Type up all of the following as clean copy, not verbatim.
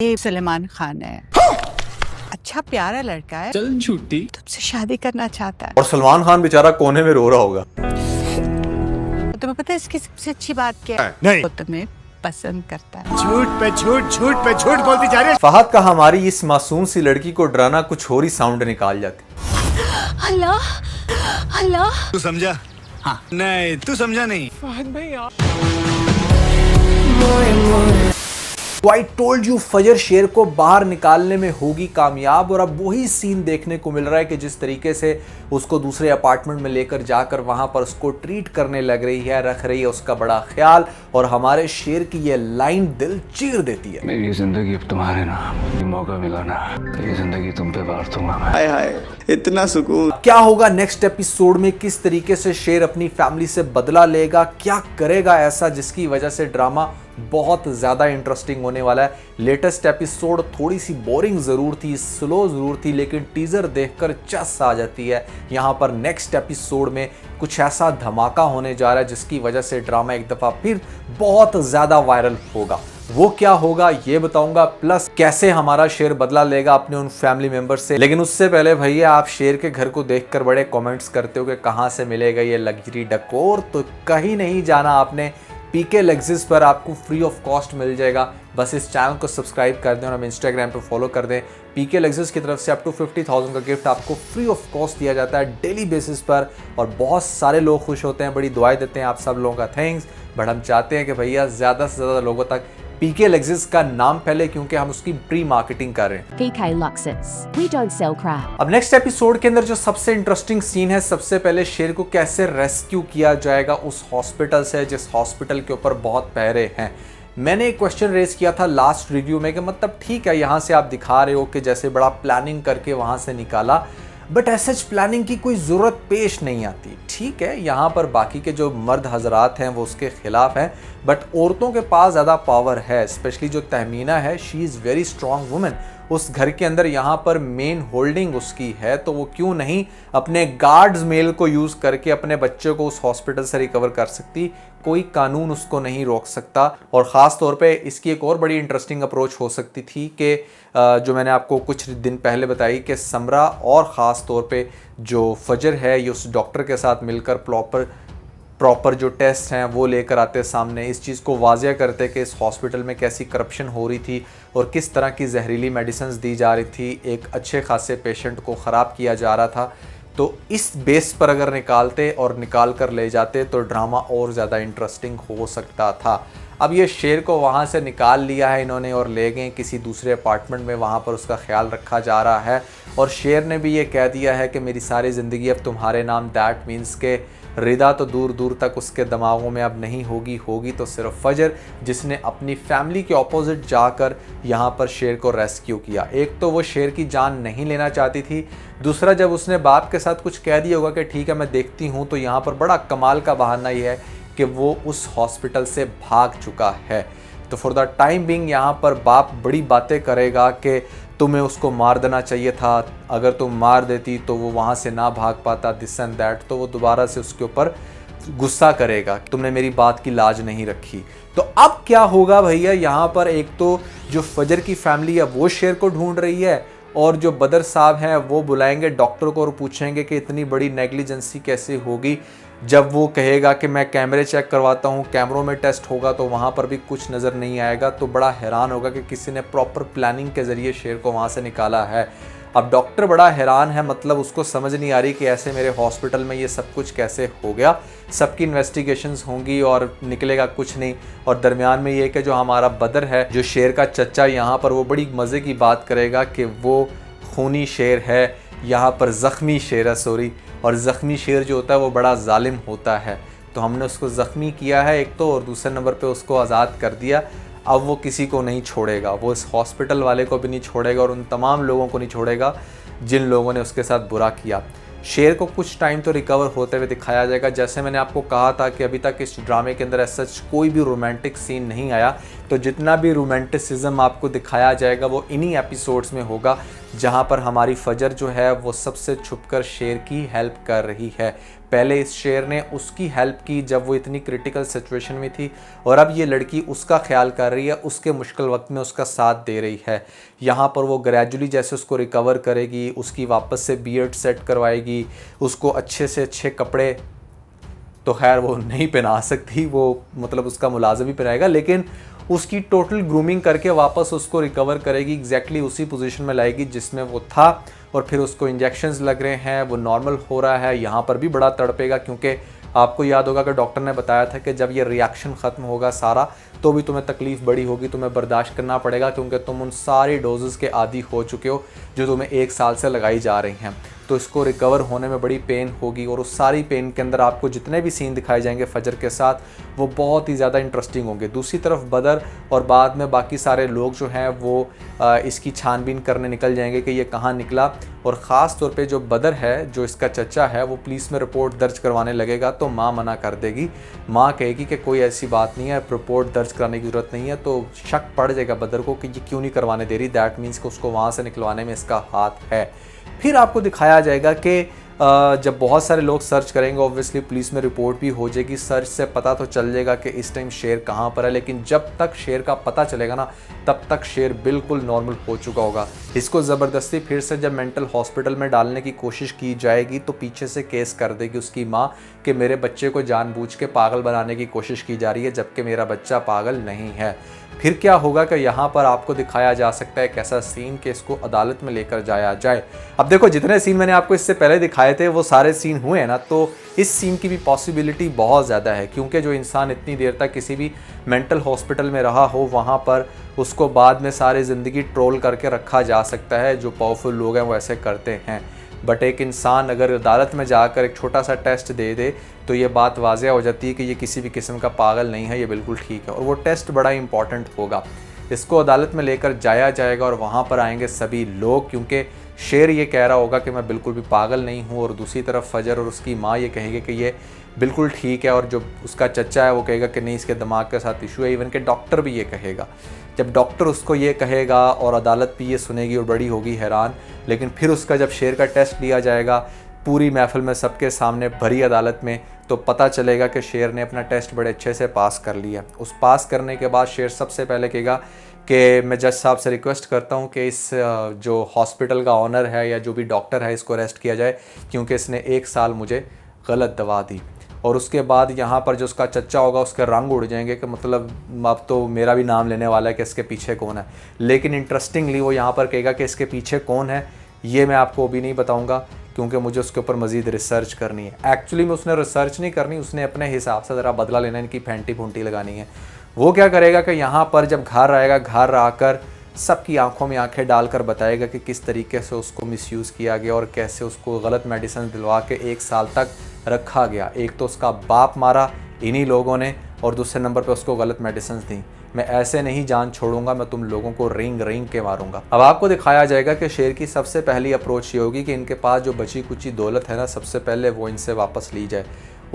ये सलमान खान है। अच्छा प्यारा लड़का है, चल झूठी, तुमसे शादी करना चाहता है। और सलमान खान बेचारा कोने में रो रहा होगा। तुम्हें पता है इसकी सबसे अच्छी बात क्या है? नहीं। वो तुम्हें पसंद करता है। झूठ पे झूठ, झूठ पे झूठ बोलती जा रही है। फहद का हमारी इस मासूम सी लड़की को डराना कुछ और ही साउंड निकाल जाती। अल्लाह अल्लाह। तू समझा? हाँ। नहीं, तू समझा नहीं। तो आई टोल्ड यू, फजर शेर को बाहर निकालने में होगी कामयाब। और अब वही सीन देखने को मिल रहा है कि जिस तरीके से उसको दूसरे अपार्टमेंट में लेकर जाकर वहां पर उसको ट्रीट करने लग रही है, रख रही है उसका बड़ा ख्याल। और हमारे शेर की ये लाइन दिल चीर देती है। मेरी जिंदगी अब तुम्हारे नाम, मौका मिला ना तो ये जिंदगी तुम पे बार दूंगा मैं। हाय हाय इतना सुकून। क्या होगा नेक्स्ट एपिसोड में? किस तरीके से शेर अपनी फैमिली से बदला लेगा? क्या करेगा ऐसा जिसकी वजह से ड्रामा बहुत ज़्यादा इंटरेस्टिंग होने वाला है। लेटेस्ट एपिसोड थोड़ी सी बोरिंग ज़रूर थी, स्लो ज़रूर थी, लेकिन टीज़र देखकर चस आ जाती है। यहाँ पर नेक्स्ट एपिसोड में कुछ ऐसा धमाका होने जा रहा है जिसकी वजह से ड्रामा एक दफ़ा फिर बहुत ज़्यादा वायरल होगा। वो क्या होगा ये बताऊंगा, प्लस कैसे हमारा शेर बदला लेगा अपने उन फैमिली मेंबर से। लेकिन उससे पहले भैया, आप शेर के घर को देखकर बड़े कमेंट्स करते हो कि कहाँ से मिलेगा ये लग्जरी डेकोर, तो कहीं नहीं जाना आपने। पीके लग्जिस पर आपको फ्री ऑफ कॉस्ट मिल जाएगा। बस इस चैनल को सब्सक्राइब कर दें और हमें इंस्टाग्राम पे फॉलो कर दें। पीके लग्जिस की तरफ से अप टू 50,000 का गिफ्ट आपको फ्री ऑफ कॉस्ट दिया जाता है डेली बेसिस पर, और बहुत सारे लोग खुश होते हैं, बड़ी दुआएं देते हैं। आप सब लोगों का थैंक्स। बट हम चाहते हैं कि भैया ज़्यादा से ज़्यादा लोगों तक पीके लग्जिस का नाम फैले, क्योंकि हम उसकी प्री मार्केटिंग कर रहे हैं। PK Luxus. We don't sell crap. अब नेक्स्ट एपिसोड के अंदर जो सबसे इंटरेस्टिंग सीन है, सबसे पहले शेर को कैसे रेस्क्यू किया जाएगा उस हॉस्पिटल से जिस हॉस्पिटल के ऊपर बहुत पहरे हैं। मैंने एक क्वेश्चन रेज किया था लास्ट रिव्यू में कि मतलब ठीक है, यहाँ से आप दिखा रहे हो कि जैसे बड़ा प्लानिंग करके वहाँ से निकाला, बट ऐसे प्लानिंग की कोई ज़रूरत पेश नहीं आती। ठीक है, यहाँ पर बाकी के जो मर्द हजरात हैं वो उसके ख़िलाफ़ हैं, बट औरतों के पास ज़्यादा पावर है। स्पेशली जो तहमीना है, she is very strong women. उस घर के अंदर यहाँ पर मेन होल्डिंग उसकी है, तो वो क्यों नहीं अपने गार्ड्स मेल को यूज़ करके अपने बच्चे को उस हॉस्पिटल से रिकवर कर सकती। कोई कानून उसको नहीं रोक सकता। और ख़ास तौर पे इसकी एक और बड़ी इंटरेस्टिंग अप्रोच हो सकती थी कि जो मैंने आपको कुछ दिन पहले बताई कि समरा और ख़ास तौर पे जो फजर है, ये उस डॉक्टर के साथ मिलकर प्रॉपर जो टेस्ट हैं वो लेकर आते सामने, इस चीज़ को वाज़िया करते कि इस हॉस्पिटल में कैसी करप्शन हो रही थी और किस तरह की जहरीली मेडिसिन्स दी जा रही थी। एक अच्छे खासे पेशेंट को ख़राब किया जा रहा था। तो इस बेस पर अगर निकालते और निकाल कर ले जाते तो ड्रामा और ज़्यादा इंटरेस्टिंग हो सकता था। अब ये शेर को वहाँ से निकाल लिया है इन्होंने और ले गए किसी दूसरे अपार्टमेंट में, वहाँ पर उसका ख्याल रखा जा रहा है। और शेर ने भी ये कह दिया है कि मेरी सारी ज़िंदगी अब तुम्हारे नाम। दैट मीन्स के रिदा तो दूर दूर तक उसके दिमागों में अब नहीं होगी तो सिर्फ फजर, जिसने अपनी फैमिली के ऑपोजिट जाकर यहाँ पर शेर को रेस्क्यू किया। एक तो वो शेर की जान नहीं लेना चाहती थी, दूसरा जब उसने बाप के साथ कुछ कह दिया होगा कि ठीक है मैं देखती हूँ, तो यहाँ पर बड़ा कमाल का बहाना ये है कि वो उस हॉस्पिटल से भाग चुका है। तो फॉर द टाइम बिंग यहाँ पर बाप बड़ी बातें करेगा कि तुम्हें उसको मार देना चाहिए था, अगर तुम मार देती तो वो वहाँ से ना भाग पाता, दिस एंड दैट। तो वो दोबारा से उसके ऊपर गुस्सा करेगा, तुमने मेरी बात की लाज नहीं रखी। तो अब क्या होगा भैया, यहाँ पर एक तो जो फजर की फैमिली है वो शेर को ढूंढ रही है, और जो बदर साहब हैं वो बुलाएंगे डॉक्टर को और पूछेंगे कि इतनी बड़ी नेग्लिजेंसी कैसे होगी। जब वो कहेगा कि मैं कैमरे चेक करवाता हूँ, कैमरों में टेस्ट होगा तो वहाँ पर भी कुछ नज़र नहीं आएगा, तो बड़ा हैरान होगा कि किसी ने प्रॉपर प्लानिंग के ज़रिए शेर को वहाँ से निकाला है। अब डॉक्टर बड़ा हैरान है, मतलब उसको समझ नहीं आ रही कि ऐसे मेरे हॉस्पिटल में ये सब कुछ कैसे हो गया। सबकी इन्वेस्टिगेशंस होंगी और निकलेगा कुछ नहीं। और दरमियान में ये कि जो हमारा बदर है, जो शेर का चच्चा, यहाँ पर वो बड़ी मज़े की बात करेगा कि वो खूनी शेर है, यहाँ पर ज़ख्मी शेर है, सॉरी। और ज़ख्मी शेर जो होता है वो बड़ा जालिम होता है, तो हमने उसको ज़ख्मी किया है एक तो, और दूसरे नंबर पे उसको आज़ाद कर दिया। अब वो किसी को नहीं छोड़ेगा, वो इस हॉस्पिटल वाले को भी नहीं छोड़ेगा और उन तमाम लोगों को नहीं छोड़ेगा जिन लोगों ने उसके साथ बुरा किया। शेर को कुछ टाइम तो रिकवर होते हुए दिखाया जाएगा। जैसे मैंने आपको कहा था कि अभी तक इस ड्रामे के अंदर सच कोई भी रोमांटिक सीन नहीं आया, तो जितना भी रोमांटिसिज्म आपको दिखाया जाएगा वो इन्हीं एपिसोड्स में होगा, जहां पर हमारी फजर जो है वो सबसे छुपकर शेर की हेल्प कर रही है। पहले इस शेर ने उसकी हेल्प की जब वो इतनी क्रिटिकल सिचुएशन में थी, और अब ये लड़की उसका ख्याल कर रही है, उसके मुश्किल वक्त में उसका साथ दे रही है। यहाँ पर वो ग्रेजुअली जैसे उसको रिकवर करेगी, उसकी वापस से बियर्ड सेट करवाएगी, उसको अच्छे से अच्छे कपड़े, तो खैर वो नहीं पहना सकती, वो मतलब उसका मुलाजिम ही पहनाएगा, लेकिन उसकी टोटल ग्रूमिंग करके वापस उसको रिकवर करेगी, एग्जैक्टली उसी पोजीशन में लाएगी जिसमें वो था। और फिर उसको इंजेक्शंस लग रहे हैं, वो नॉर्मल हो रहा है। यहाँ पर भी बड़ा तड़पेगा, क्योंकि आपको याद होगा कि डॉक्टर ने बताया था कि जब ये रिएक्शन ख़त्म होगा सारा, तो भी तुम्हें तकलीफ़ बड़ी होगी, तुम्हें बर्दाश्त करना पड़ेगा, क्योंकि तुम उन सारी डोजेस के आदी हो चुके हो जो तुम्हें 1 साल से लगाई जा रही हैं। तो इसको रिकवर होने में बड़ी पेन होगी, और उस सारी पेन के अंदर आपको जितने भी सीन दिखाए जाएंगे फजर के साथ, वो बहुत ही ज़्यादा इंटरेस्टिंग होंगे। दूसरी तरफ बदर और बाद में बाकी सारे लोग जो हैं वो इसकी छानबीन करने निकल जाएंगे कि ये कहाँ निकला, और ख़ास तौर पे जो बदर है, जो इसका चचा है, वो पुलिस में रिपोर्ट दर्ज करवाने लगेगा, तो माँ मना कर देगी। माँ कहेगी कि कोई ऐसी बात नहीं है, रिपोर्ट दर्ज कराने की ज़रूरत नहीं है। तो शक पड़ जाएगा बदर को कि ये क्यों नहीं करवाने दे रही, दैट मीन्स कि उसको वहाँ से निकलवाने में इसका हाथ है। फिर आपको दिखाया जाएगा कि जब बहुत सारे लोग सर्च करेंगे, ऑब्वियसली पुलिस में रिपोर्ट भी हो जाएगी, सर्च से पता तो चल जाएगा कि इस टाइम शेर कहाँ पर है, लेकिन जब तक शेर का पता चलेगा ना, तब तक शेर बिल्कुल नॉर्मल हो चुका होगा। इसको ज़बरदस्ती फिर से जब मेंटल हॉस्पिटल में डालने की कोशिश की जाएगी, तो पीछे से केस कर देगी उसकी माँ कि मेरे बच्चे को जानबूझ के पागल बनाने की कोशिश की जा रही है, जबकि मेरा बच्चा पागल नहीं है। फिर क्या होगा कि यहाँ पर आपको दिखाया जा सकता है एक ऐसा सीन कि इसको अदालत में लेकर जाया जाए। अब देखो, जितने सीन मैंने आपको इससे पहले दिखाए थे वो सारे सीन हुए हैं ना, तो इस सीन की भी पॉसिबिलिटी बहुत ज़्यादा है, क्योंकि जो इंसान इतनी देर तक किसी भी मेंटल हॉस्पिटल में रहा हो, वहाँ पर उसको बाद में सारी ज़िंदगी ट्रोल करके रखा जा सकता है। जो पावरफुल लोग हैं वो ऐसे करते हैं। बट एक इंसान अगर अदालत में जाकर एक छोटा सा टेस्ट दे दे, तो ये बात वाज़ेह हो जाती है कि ये किसी भी किस्म का पागल नहीं है, ये बिल्कुल ठीक है। और वो टेस्ट बड़ा इंपॉर्टेंट होगा। इसको अदालत में लेकर जाया जाएगा और वहाँ पर आएंगे सभी लोग, क्योंकि शेर ये कह रहा होगा कि मैं बिल्कुल भी पागल नहीं हूँ, और दूसरी तरफ फजर और उसकी माँ ये कहेंगे कि ये बिल्कुल ठीक है, और जो उसका चचा है वो कहेगा कि नहीं, इसके दिमाग के साथ इशू है। इवन के डॉक्टर भी ये कहेगा। जब डॉक्टर उसको ये कहेगा और अदालत भी ये सुनेगी और बड़ी होगी हैरान। लेकिन फिर उसका जब शेर का टेस्ट लिया जाएगा पूरी महफिल में, सबके सामने भरी अदालत में, तो पता चलेगा कि शेर ने अपना टेस्ट बड़े अच्छे से पास कर लिया। उस पास करने के बाद शेर सबसे पहले कहेगा कि मैं जज साहब से रिक्वेस्ट करता हूं कि इस जो हॉस्पिटल का ऑनर है या जो भी डॉक्टर है, इसको अरेस्ट किया जाए, क्योंकि इसने 1 साल मुझे गलत दवा दी। और उसके बाद यहाँ पर जो उसका चच्चा होगा उसके रंग उड़ जाएंगे कि मतलब अब तो मेरा भी नाम लेने वाला है कि इसके पीछे कौन है। लेकिन इंटरेस्टिंगली वो यहाँ पर कहेगा कि इसके पीछे कौन है ये मैं आपको अभी नहीं बताऊँगा, क्योंकि मुझे उसके ऊपर मज़ीद रिसर्च करनी है। एक्चुअली में उसने रिसर्च नहीं करनी, उसने अपने हिसाब से ज़रा बदला लेना, इनकी फेंटी फूंटी लगानी है। वो क्या करेगा कि यहाँ पर जब घर आएगा, घर आकर सबकी आंखों में आंखें डालकर बताएगा कि किस तरीके से उसको मिसयूज़ किया गया और कैसे उसको गलत मेडिसिन दिलवा के 1 साल तक रखा गया। एक तो उसका बाप मारा इन्हीं लोगों ने, और दूसरे नंबर पे उसको गलत मेडिसिन दी। मैं ऐसे नहीं जान छोड़ूंगा, मैं तुम लोगों को रिंग रिंग के मारूंगा। अब आपको दिखाया जाएगा कि शेर की सबसे पहली अप्रोच ये होगी कि इनके पास जो बची कुची दौलत है ना, सबसे पहले वो इनसे वापस ली जाए।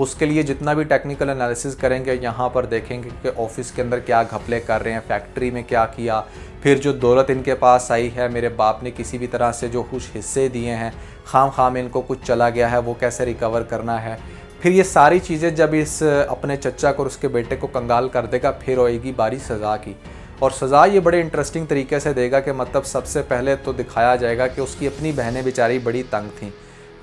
उसके लिए जितना भी टेक्निकल एनालिसिस करेंगे, यहाँ पर देखेंगे कि ऑफिस के अंदर क्या घपले कर रहे हैं, फैक्ट्री में क्या किया, फिर जो दौलत इनके पास आई है, मेरे बाप ने किसी भी तरह से जो कुछ हिस्से दिए हैं, खाम में इनको कुछ चला गया है, वो कैसे रिकवर करना है। फिर ये सारी चीज़ें जब इस अपने चचा को और उसके बेटे को कंगाल कर देगा, फिर होएगी बारी सज़ा की। और सज़ा ये बड़े इंटरेस्टिंग तरीके से देगा कि मतलब सबसे पहले तो दिखाया जाएगा कि उसकी अपनी बहनें बेचारी बड़ी तंग थीं,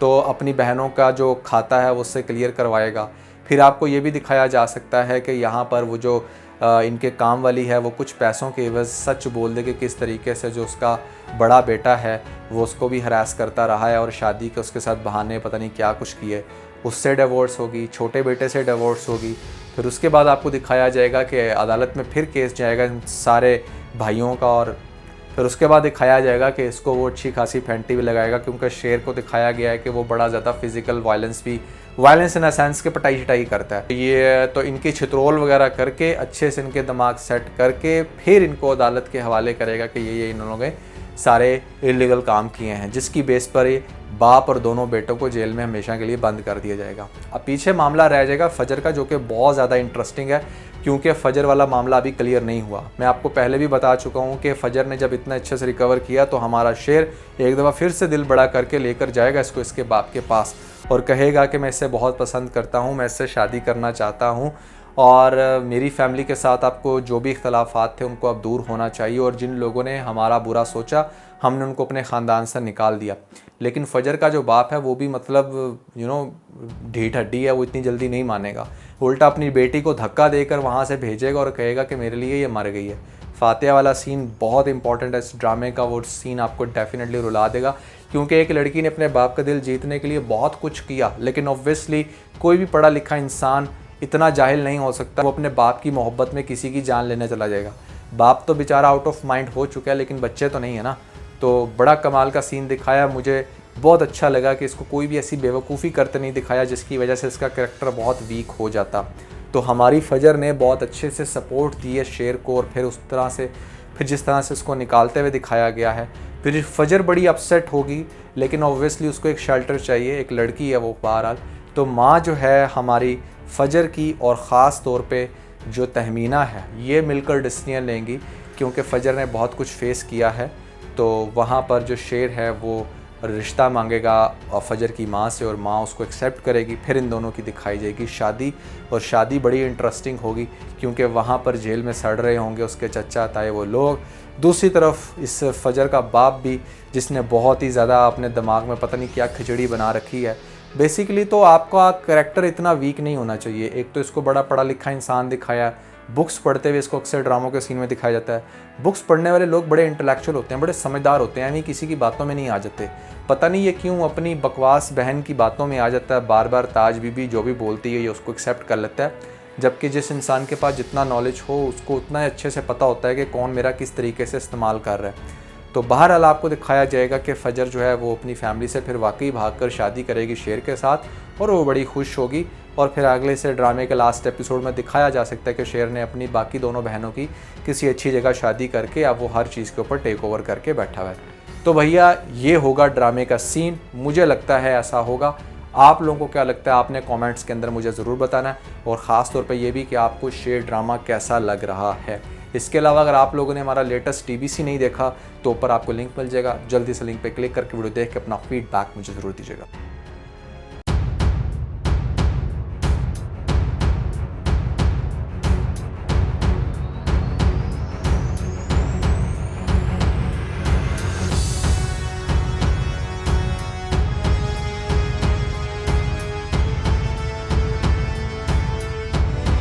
तो अपनी बहनों का जो खाता है वो उससे क्लियर करवाएगा। फिर आपको ये भी दिखाया जा सकता है कि यहाँ पर वो जो इनके काम वाली है, वो कुछ पैसों के एवज़ सच बोल दे कि किस तरीके से जो उसका बड़ा बेटा है वो उसको भी हरास करता रहा है, और शादी के उसके साथ बहाने पता नहीं क्या कुछ किए, उससे डिवोर्स होगी, छोटे बेटे से डिवोर्स होगी। फिर उसके बाद आपको दिखाया जाएगा कि अदालत में फिर केस जाएगा इन सारे भाइयों का, और फिर उसके बाद दिखाया जाएगा कि इसको वो अच्छी खासी फेंटी भी लगाएगा, क्योंकि शेर को दिखाया गया है कि वो बड़ा ज़्यादा physical violence in a sense के पटाई शटाई करता है। ये तो इनकी छित्रोल वगैरह करके अच्छे से इनके दिमाग सेट करके फिर इनको अदालत के हवाले करेगा कि ये इन लोगों ने सारे इलीगल काम किए हैं, जिसकी बेस पर ये बाप और दोनों बेटों को जेल में हमेशा के लिए बंद कर दिया जाएगा। अब पीछे मामला रह जाएगा फजर का, जो कि बहुत ज़्यादा इंटरेस्टिंग है, क्योंकि फ़जर वाला मामला अभी क्लियर नहीं हुआ। मैं आपको पहले भी बता चुका हूँ कि फ़जर ने जब इतना अच्छे से रिकवर किया तो हमारा शेर एक दफ़ा फिर से दिल बड़ा करके लेकर जाएगा इसको इसके बाप के पास और कहेगा कि मैं इसे बहुत पसंद करता हूँ, मैं इससे शादी करना चाहता हूँ और मेरी फैमिली के साथ आपको जो भी इख्तलाफात थे उनको अब दूर होना चाहिए, और जिन लोगों ने हमारा बुरा सोचा हमने उनको अपने ख़ानदान से निकाल दिया। लेकिन फ़जर का जो बाप है वो भी मतलब ढीठ हड्डी है, वो इतनी जल्दी नहीं मानेगा, उल्टा अपनी बेटी को धक्का देकर वहाँ से भेजेगा और कहेगा कि मेरे लिए ये मर गई है। फातिहा वाला सीन बहुत इंपॉर्टेंट है इस ड्रामे का, वो सीन आपको डेफिनेटली रुला देगा, क्योंकि एक लड़की ने अपने बाप का दिल जीतने के लिए बहुत कुछ किया, लेकिन ऑब्वियसली कोई भी पढ़ा लिखा इंसान इतना जाहिल नहीं हो सकता वो अपने बाप की मोहब्बत में किसी की जान लेने चला जाएगा। बाप तो बेचारा आउट ऑफ माइंड हो चुका है, लेकिन बच्चे तो नहीं है ना। तो बड़ा कमाल का सीन दिखाया, मुझे बहुत अच्छा लगा कि इसको कोई भी ऐसी बेवकूफ़ी करते नहीं दिखाया जिसकी वजह से इसका करैक्टर बहुत वीक हो जाता। तो हमारी फ़जर ने बहुत अच्छे से सपोर्ट दी है शेर को, और फिर उस तरह से फिर जिस तरह से इसको निकालते हुए दिखाया गया है, फिर फ़जर बड़ी अपसेट होगी, लेकिन ऑब्वियसली उसको एक शेल्टर चाहिए, एक लड़की है वो बहरहाल। तो माँ जो है हमारी फ़जर की और ख़ास तौर पे जो तहमीना है ये मिलकर डिसीजन लेंगी, क्योंकि फ़जर ने बहुत कुछ फेस किया है। तो वहाँ पर जो शेर है वो रिश्ता मांगेगा फ़जर की माँ से और माँ उसको एक्सेप्ट करेगी, फिर इन दोनों की दिखाई जाएगी शादी, और शादी बड़ी इंटरेस्टिंग होगी क्योंकि वहाँ पर जेल में सड़ रहे होंगे उसके चचा ताए वो लोग। दूसरी तरफ इस फ़जर का बाप भी, जिसने बहुत ही ज़्यादा अपने दिमाग में पता नहीं क्या खिचड़ी बना रखी है। बेसिकली तो आपका करैक्टर इतना वीक नहीं होना चाहिए। एक तो इसको बड़ा पढ़ा लिखा इंसान दिखाया, बुक्स पढ़ते हुए इसको अक्सर ड्रामों के सीन में दिखाया जाता है। बुक्स पढ़ने वाले लोग बड़े इंटेलेक्चुअल होते हैं, बड़े समझदार होते हैं, यानी किसी की बातों में नहीं आ जाते। पता नहीं ये क्यों अपनी बकवास बहन की बातों में आ जाता है, बार बार ताज बीबी जो भी बोलती है ये उसको एक्सेप्ट कर लेता है, जबकि जिस इंसान के पास जितना नॉलेज हो उसको उतना अच्छे से पता होता है कि कौन मेरा किस तरीके से इस्तेमाल कर रहा है। तो बहरहाल आपको दिखाया जाएगा कि फ़जर जो है वो अपनी फैमिली से फिर वाकई भागकर शादी करेगी शेर के साथ, और वो बड़ी खुश होगी। और फिर अगले से ड्रामे के लास्ट एपिसोड में दिखाया जा सकता है कि शेर ने अपनी बाकी दोनों बहनों की किसी अच्छी जगह शादी करके अब वो हर चीज़ के ऊपर टेक ओवर करके बैठा हुआ है। तो भैया ये होगा ड्रामे का सीन, मुझे लगता है ऐसा होगा। आप लोगों को क्या लगता है आपने कमेंट्स के अंदर मुझे ज़रूर बताना है, और ख़ास तौर पे ये भी कि आपको शेर ड्रामा कैसा लग रहा है। इसके अलावा अगर आप लोगों ने हमारा लेटेस्ट TBC नहीं देखा तो ऊपर आपको लिंक मिल जाएगा, जल्दी से लिंक पे क्लिक करके वीडियो देख के अपना फीडबैक मुझे ज़रूर दीजिएगा।